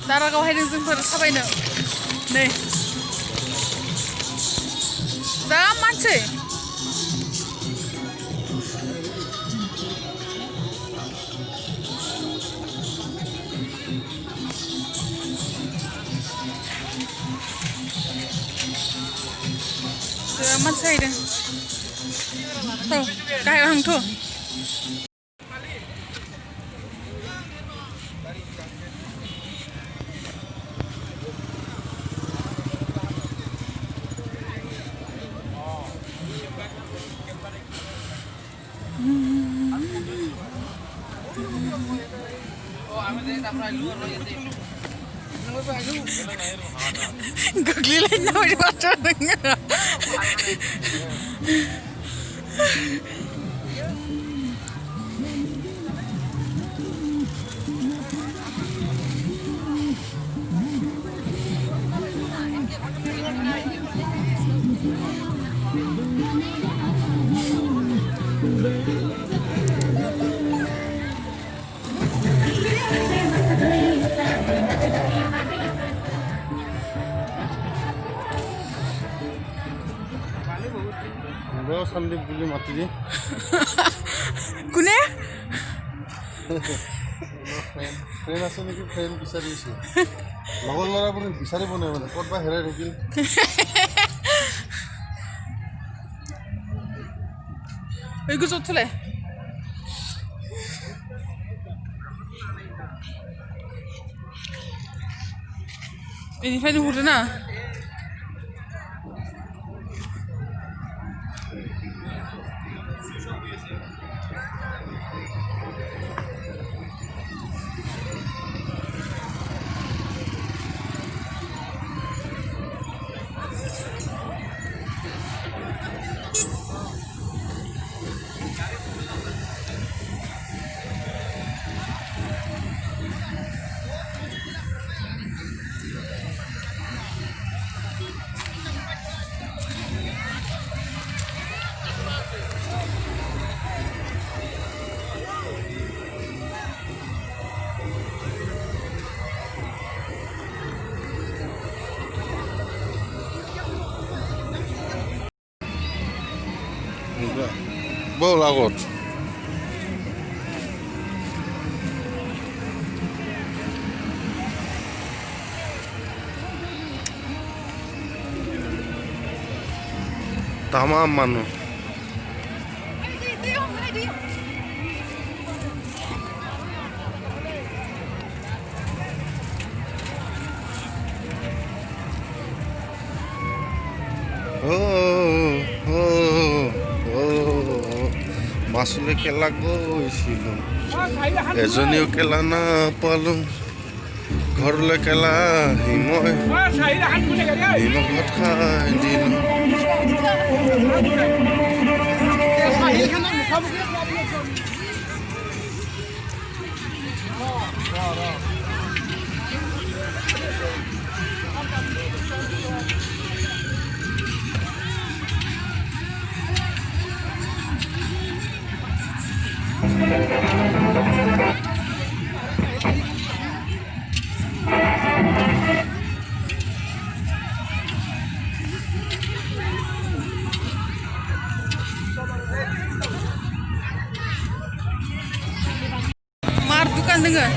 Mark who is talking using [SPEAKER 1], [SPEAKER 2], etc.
[SPEAKER 1] दारागाव हायदों जोंफोर थाबायनो नै जा मानसि मानसि हायदों औ गाहायाव हांथ' goglilin na udah baca dengar.
[SPEAKER 2] Bawa Sandeep beli mati ni.
[SPEAKER 1] Kune?
[SPEAKER 2] Friend asal ni friend bisa diisi. Lawan lara pun bisa di mana mana. Kau bah heran lagi.
[SPEAKER 1] Iku satu le. Ini friend udah na.
[SPEAKER 2] Bawa lagot. Tamam manu. মাছলে খেলা গৈছিলোঁ এজনীও খেলা নাপালোঁ ঘৰলৈ খেলা আহি মই নিমখত খাই দিলোঁ
[SPEAKER 1] Mar dukan dengar.